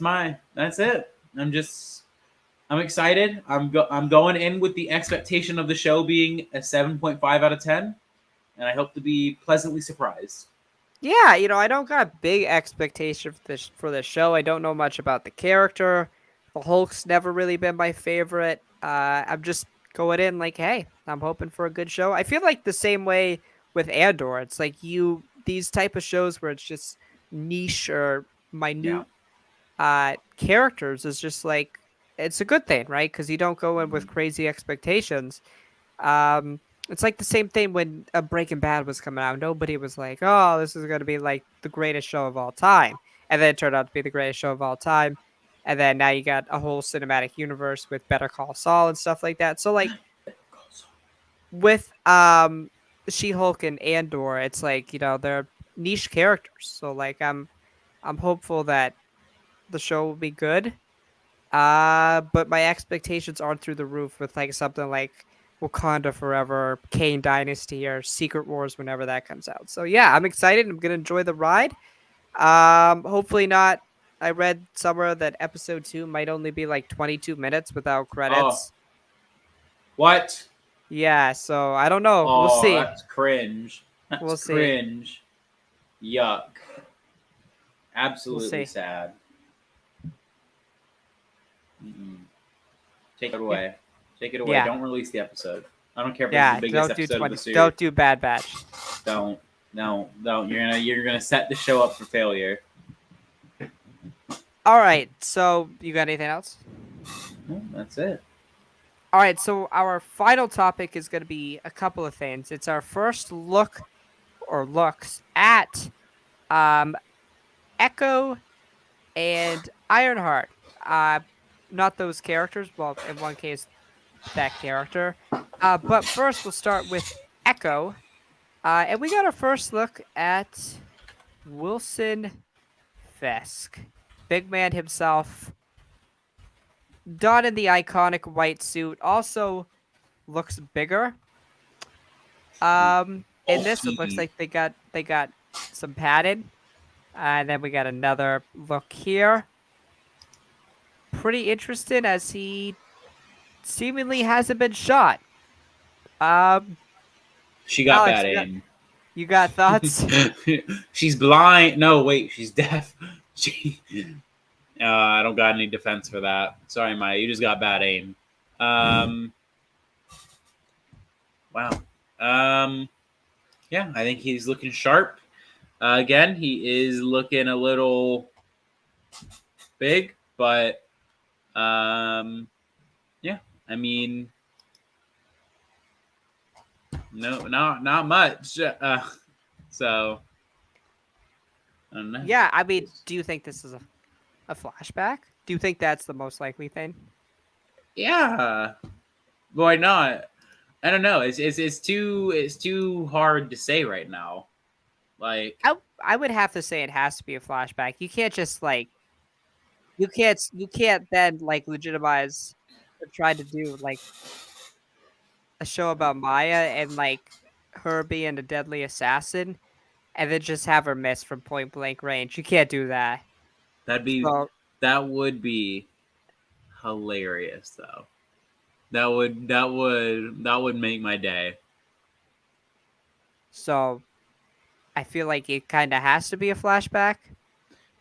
it. I'm excited. I'm going in with the expectation of the show being a 7.5 out of 10, and I hope to be pleasantly surprised. Yeah, I don't got big expectation for this show. I don't know much about the character. The Hulk's never really been my favorite. I'm just going in like, hey, I'm hoping for a good show. I feel like the same way with Andor. It's like these type of shows where it's just niche or Yeah. minute characters is just like it's a good thing, right? Because you don't go in with Mhm. crazy expectations. Um, it's like the same thing when Breaking Bad was coming out. Nobody was like, "Oh, this is going to be like the greatest show of all time," and then it turned out to be the greatest show of all time. And then now you got a whole cinematic universe with Better Call Saul and stuff like that. So like with She-Hulk and Andor, it's like they're niche characters. So like I'm hopeful that the show will be good. But my expectations aren't through the roof with like something like Wakanda Forever, Kane Dynasty, or Secret Wars whenever that comes out. So yeah, I'm excited. I'm gonna enjoy the ride. Hopefully not. I read somewhere that episode 2 might only be like 22 minutes without Oh, credits. what? Yeah, so I don't know. We'll Oh, see. that's cringe. That's We'll see. cringe. Yuck. We'll Absolutely see. sad. Mm-mm. Take it Yeah. away. Take it away. Yeah. Don't release the episode. I don't care if it's the Yeah, biggest don't do episode of the 20. series. Don't do Bad Batch. Don't. No. Don't. You're gonna set the show up for failure. All right. So, you got anything else? Well, that's it. All right, so our final topic is going to be a couple of things. It's our first look or looks at um Echo and Ironheart. Uh, not those characters. Well, in one case, that character. But first, we'll start with Echo. And we got our first look at Wilson Fisk. Big man himself, donned in the iconic white suit, also looks bigger. In this, it looks Bulky. like they got some padding, and then we got another look here. Pretty interesting, as he seemingly hasn't been shot. Um, She got Alex, bad you got aim. you got thoughts? She's blind. No, wait, she's deaf. She. I don't got any defense for that. Sorry, Maya. You just got bad aim. Um. Wow. Yeah, I think he's looking sharp. Again, he is looking a little big, but yeah. I mean, no, not much. So I don't know. Yeah, I mean, do you think this is a flashback? Do you think that's the most likely thing? Yeah, why not? I don't know. It's too hard to say right now. Like I would have to say it has to be a flashback. You can't just like you can't then like legitimize or try to do like a show about Maya and like her being a deadly assassin and then just have her miss from point blank range. You can't do that. that'd be So that would be hilarious though. That would make my day. so I feel like it kind of has to be a flashback.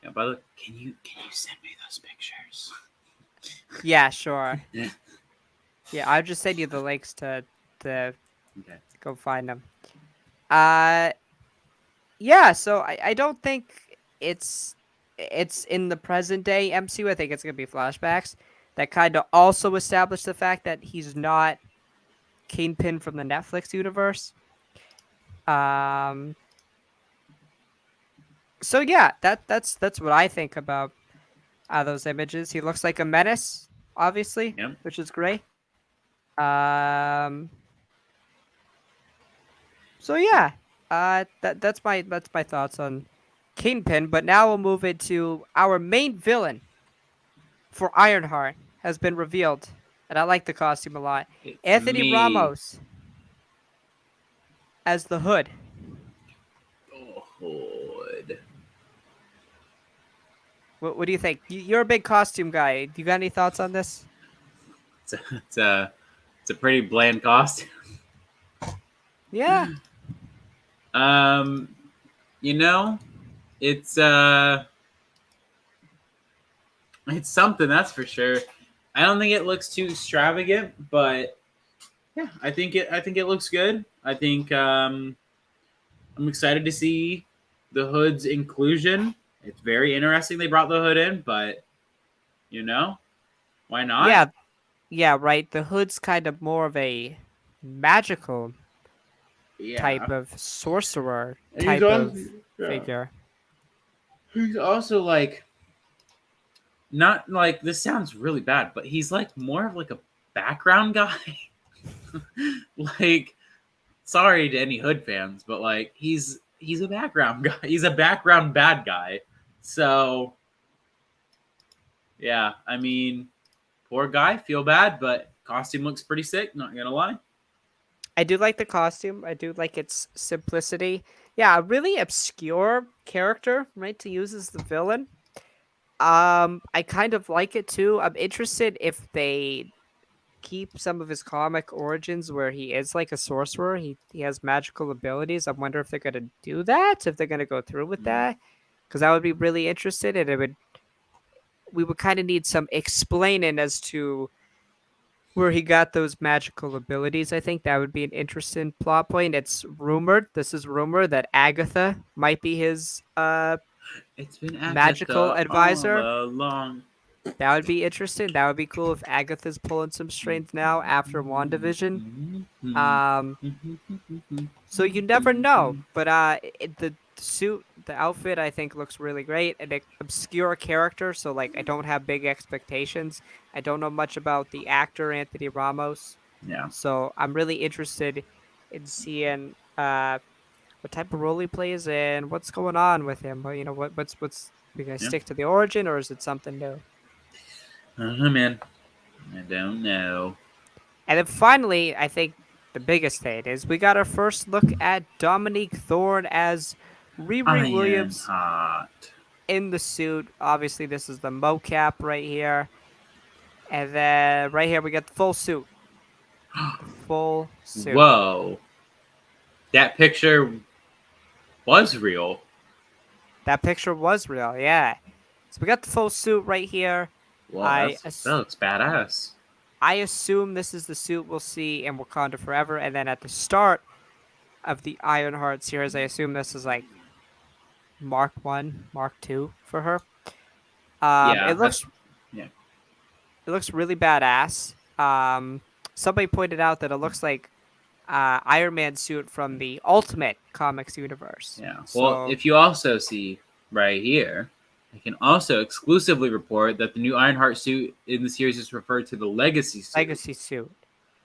Yeah, by the way, can you send me those pictures? Yeah, sure. Yeah. Yeah, I'll just send you the links to Okay. go find them. Uh yeah, so I don't think it's in the present day MCU. I think it's gonna be flashbacks that kind of also establish the fact that he's not Kingpin from the Netflix universe. Um so yeah, that's what I think about those images. He looks like a menace, obviously, Yep. which is great. Um So yeah, that's my thoughts on Kingpin. But now we'll move into our main villain for Ironheart has been revealed, and I like the costume a lot. It's Anthony me. Ramos as the Hood. Oh, Hood. What do you think? You're a big costume guy. Do you got any thoughts on this? It's a pretty bland costume. Yeah, Um, you know, it's it's something that's for sure. I don't think it looks too extravagant, but yeah, I think it looks good. I think I'm excited to see the Hood's inclusion. It's very interesting they brought the Hood in, but you know, why not? yeah, yeah. Right. The Hood's kind of more of a magical type Yeah. of sorcerer And he's type also of yeah. figure. He's also like not like this sounds really bad, but he's like more of like a background guy. Like sorry to any Hood fans, but like he's a background guy. He's a background bad guy. So yeah, I mean, poor guy, feel bad, but costume looks pretty sick, not gonna lie. I do like the costume. I do like its simplicity. Yeah, a really obscure character, right, to use as the villain. I kind of like it too. I'm interested if they keep some of his comic origins where he is like a sorcerer. He has magical abilities. I wonder if they're gonna do that, if they're gonna go through with Mm. that, because I would be really interested, and it would we would kind of need some explaining as to where he got those magical abilities. I think that would be an interesting plot point. It's rumored, this is rumored that Agatha might be his It's been magical Agatha all advisor. along. That would be interesting. That would be cool if Agatha's pulling some strings now after WandaVision. Um, so you never know, but the suit, the outfit, I think looks really great. An obscure character, so like I don't have big expectations. I don't know much about the actor Anthony Ramos, Yeah, so I'm really interested in seeing what type of role he plays and what's going on with him. But what's we gonna yeah. stick to the origin or is it something new? I don't know, man. I don't know. And then finally, I think the biggest thing is we got our first look at Dominique Thorne as Riri Williams Ironheart. in the suit. Obviously, this is the mocap right here. And then right here, we got the full suit. The full suit. Whoa, that picture was real. That picture was real, yeah. So we got the full suit right here. Well, I that looks badass. I assume this is the suit we'll see in Wakanda Forever. And then at the start of the Ironheart series, I assume this is like Mark 1, Mark 2 for her. Um, Yeah, it looks yeah, it looks really badass. Somebody pointed out that it looks like Iron Man suit from the Ultimate Comics universe. yeah. Well, So if you also see right here, I can also exclusively report that the new Ironheart suit in the series is referred to the Legacy suit.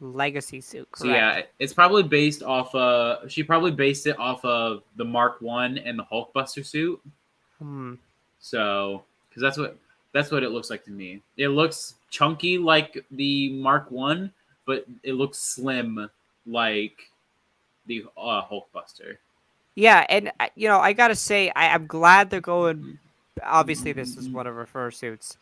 legacy suit, So yeah, correct? it's probably based off. She probably based it off of the Mark One and the Hulkbuster suit. Hmm. So because that's what it looks like to me. It looks chunky like the Mark One, but it looks slim like the Hulkbuster. Yeah, and I gotta say, I'm glad they're going. Obviously, this is one of her first suits.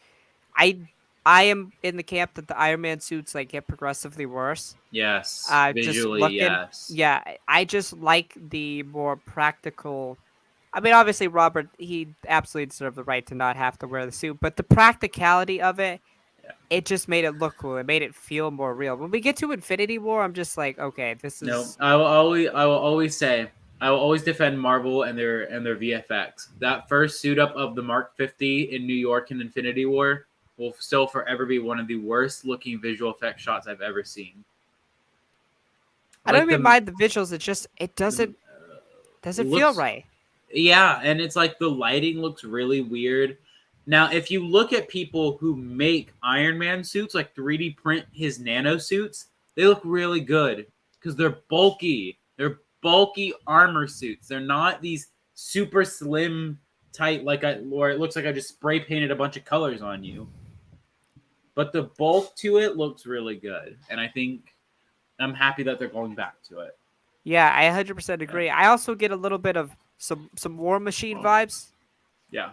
I I am in the camp that the Iron Man suits like get progressively worse. Yes, Just visually, looking, yes. yeah, I just like the more practical. I mean, obviously, Robert, he absolutely deserved the right to not have to wear the suit, but the practicality of it, Yeah. it just made it look cool. It made it feel more real. When we get to Infinity War, I'm just like, okay, this No, is I will always say, I will always defend Marvel and their VFX. That first suit up of the Mark 50 in New York in Infinity War will still forever be one of the worst looking visual effect shots I've ever seen. I don't Like even mind the visuals. It just it the doesn't feel looks, right. yeah, and it's like the lighting looks really weird. Now, if you look at people who make Iron Man suits, like 3D print his nano suits, they look really good because they're bulky. They're bulky armor suits. They're not these super slim, tight, or it looks like I just spray painted a bunch of colors on you. But the bulk to it looks really good, and I think I'm happy that they're going back to it. Yeah, I 100% Yeah, agree. I also get a little bit of some War Machine vibes. yeah,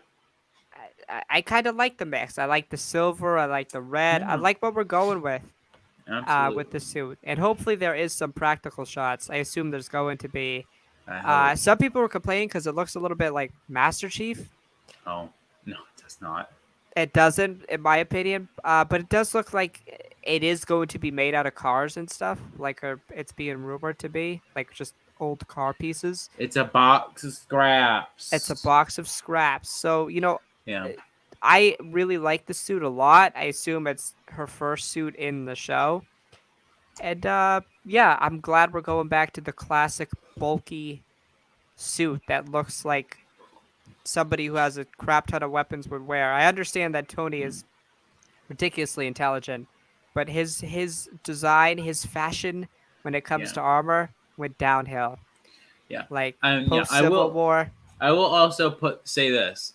I kind of like the mix. I like the silver. I like the red. I yeah, like what we're going with absolutely. the suit, and hopefully there is some practical shots. I assume there's going to be. I hope. Some people were complaining because it looks a little bit like Master Chief. Oh no, it does not. It doesn't, in my opinion, but it does look like it is going to be made out of cars and stuff, like it's being rumored to be, like just old car pieces. It's a box of It's a scraps. box of scraps. So, Yeah, uh, I really like the suit a lot. I assume it's her first suit in the show. And yeah, I'm glad we're going back to the classic bulky suit that looks like somebody who has a crap ton of weapons would wear. I understand that Tony is ridiculously intelligent, but his design, his fashion when it comes yeah, to armor went downhill. yeah. Like Yeah. post Civil War, I will also say this.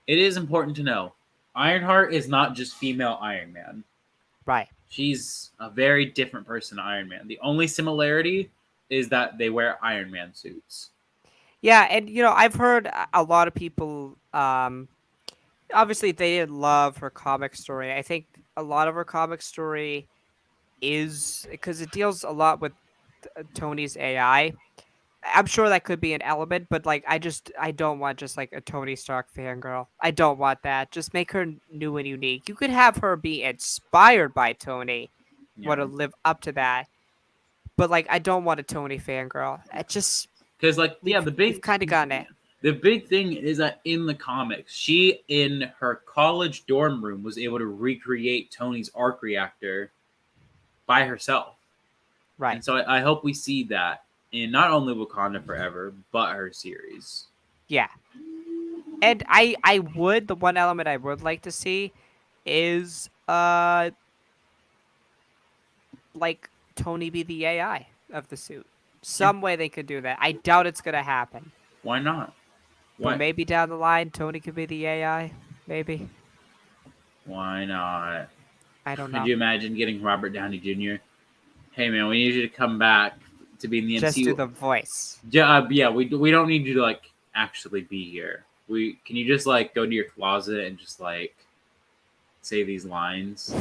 It is important to know, Ironheart is not just female Iron Man. right? She's a very different person to Iron Man. The only similarity is that they wear Iron Man suits. Yeah, and I've heard a lot of people. Obviously, they didn't love her comic story. I think a lot of her comic story is because it deals a lot with Tony's AI. I'm sure that could be an element, but like I don't want just like a Tony Stark fangirl. I don't want that. Just make her new and unique. You could have her be inspired by Tony, want Yeah, to live up to that. But like I don't want a Tony fangirl. It just because like yeah, we've kind of gotten it. the big thing is that in the comics, she in her college dorm room was able to recreate Tony's arc reactor by herself, Right. and so I hope we see that in not only Wakanda Forever but her series. Yeah. And I would, the one element I would like to see is like Tony be the AI of the suit. Yeah, Some way they could do that. I doubt it's gonna happen. why not? But What? maybe down the line Tony could be the AI. Maybe. Why not? I don't Could know. you imagine getting Robert Downey Jr.? Hey man, we need you to come back to be in the Just do MCU. the voice. Yeah, yeah, we don't need you to like actually be here. We can you just like go to your closet and just like say these lines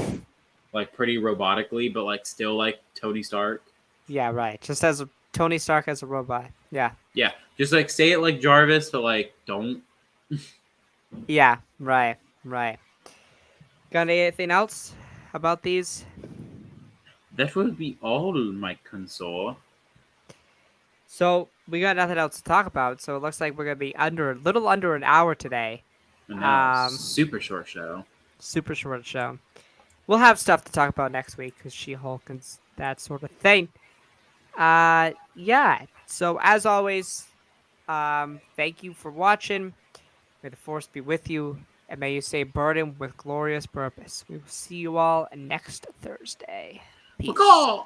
like pretty robotically, but like still like Tony Stark. Yeah, right. Just as a Tony Stark as a robot. Yeah. Yeah, just like say it like Jarvis, but like don't. Yeah, right. Right. Got anything else about these? That would be all, my consort. So we got nothing else to talk about, so it looks like we're gonna be under a little under an hour today. I know, Um, super short show. super short show. We'll have stuff to talk about next week because She-Hulk and that sort of thing. Yeah. So as always, thank you for watching. May the force be with you, and may you stay burdened with glorious purpose. We will see you all next Thursday. Peace. Macaw!